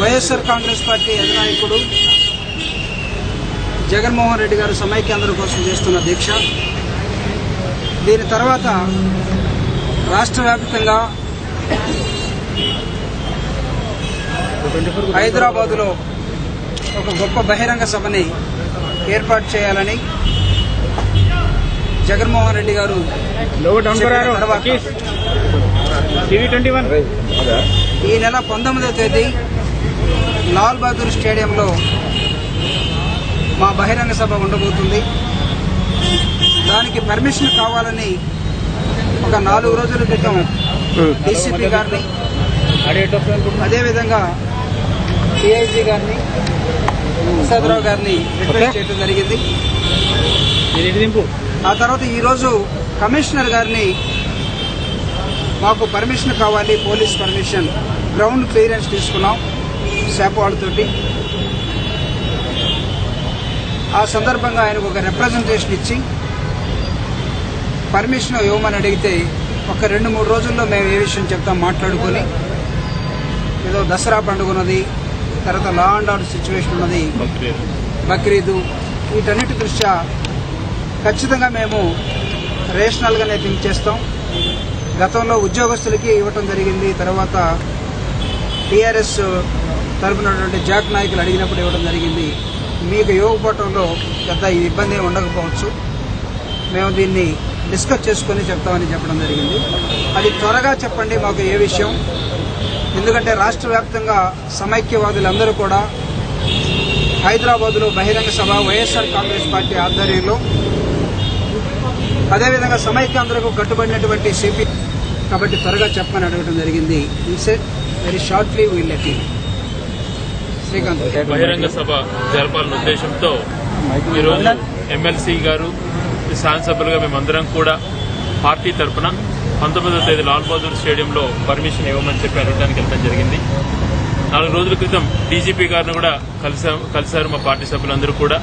YSR Congress party అధినాయకుడు జగన్మోహన్ రెడ్డి గారు సమైక్యాంధ్ర కోసం చేస్తున్న దీక్ష. దీని తర్వాత రాష్ట్ర వ్యాప్తంగా హైదరాబాదులో ఒక గొప్ప బహిరంగ సభని ఏర్పాటు చేయాలని జగన్మోహన్ రెడ్డి గారు తర్వాత ఈ నెల 19వ తేదీ లాల్ బహదూర్ స్టేడియంలో మా బహిరంగ సభ ఉండబోతుంది. దానికి పర్మిషన్ కావాలని ఒక 4 రోజుల క్రితం డీసీపీ గారిని, అదేవిధంగా డిఐజీ గారిని, ప్రసాదరావు గారిని రిక్వెస్ట్ చేయడం జరిగింది. ఆ తర్వాత ఈరోజు కమిషనర్ గారిని మాకు పర్మిషన్ కావాలి, పోలీస్ పర్మిషన్, గ్రౌండ్ క్లియరెన్స్ తీసుకున్నాం శాప్ వాళ్ళతోటి. ఆ సందర్భంగా ఆయనకు ఒక రిప్రజెంటేషన్ ఇచ్చి పర్మిషన్ ఇవ్వమని అడిగితే ఒక 2-3 రోజుల్లో మేము ఏ విషయం చెప్తాం మాట్లాడుకొని, ఏదో దసరా పండుగ ఉన్నది, తర్వాత లా అండ్ ఆర్డర్ సిచ్యువేషన్ ఉన్నది, బక్రీదు, వీటన్నిటి దృష్ట్యా ఖచ్చితంగా మేము రేషనల్గానే థింక్ చేస్తాం. గతంలో ఉద్యోగస్తులకి ఇవ్వటం జరిగింది, తర్వాత టీఆర్ఎస్ తరపునటువంటి జాక్ నాయకులు అడిగినప్పుడు ఇవ్వడం జరిగింది. మీకు ఇవ్వకపోవటంలో పెద్ద ఇబ్బంది ఉండకపోవచ్చు, మేము దీన్ని డిస్కస్ చేసుకుని చెప్తామని చెప్పడం జరిగింది. అది త్వరగా చెప్పండి మాకు ఏ విషయం, ఎందుకంటే రాష్ట్ర వ్యాప్తంగా సమైక్యవాదులందరూ కూడా హైదరాబాద్లో బహిరంగ సభ వైఎస్ఆర్ కాంగ్రెస్ పార్టీ ఆధ్వర్యంలో, అదేవిధంగా సమైక్యాంధ్రకు కట్టుబడినటువంటి సిపి, కాబట్టి త్వరగా చెప్పమని అడగడం జరిగింది. Very shortly will let you. Srikanth, బహిరంగ సభ జరపాలన్న ఉద్దేశంతో ఈరోజు ఎమ్మెల్సీ గారు, శాసనసభ్యులుగా మేమందరం కూడా పార్టీ తరఫున 19వ తేదీ లాల్ బహదూర్ స్టేడియంలో పర్మిషన్ ఇవ్వమని చెప్పి అడగడానికి వెళ్ళడం జరిగింది. 4 రోజుల క్రితం డీజీపీ గారిని కూడా కలిశారు మా పార్టీ సభ్యులందరూ కూడా.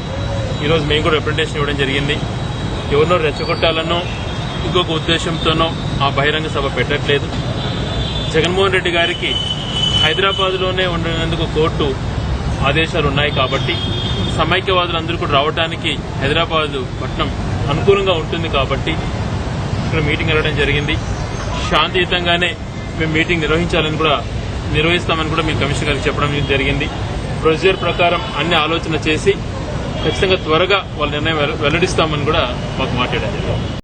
ఈరోజు మేము కూడా రిప్రజెంటేషన్ ఇవ్వడం జరిగింది. ఎవరినో రెచ్చగొట్టాలనో ఇంకొక ఉద్దేశంతోనో ఆ బహిరంగ సభ పెట్టట్లేదు. జగన్మోహన్ రెడ్డి గారికి హైదరాబాద్లోనే ఉండేందుకు కోర్టు ఆదేశాలు ఉన్నాయి కాబట్టి సమైక్యవాదులందరూ కూడా రావడానికి హైదరాబాద్ పట్టణం అనుకూలంగా ఉంటుంది కాబట్టి ఇక్కడ మీటింగ్ జరగడం జరిగింది. శాంతియుతంగానే మేము మీటింగ్ నిర్వహిస్తామని కూడా మేము కమిషనర్ గారికి చెప్పడం జరిగింది. ప్రొసీజర్ ప్రకారం అన్ని ఆలోచన చేసి ఖచ్చితంగా త్వరగా వాళ్ళ నిర్ణయం వెల్లడిస్తామని కూడా మాకు మాట్లాడారు.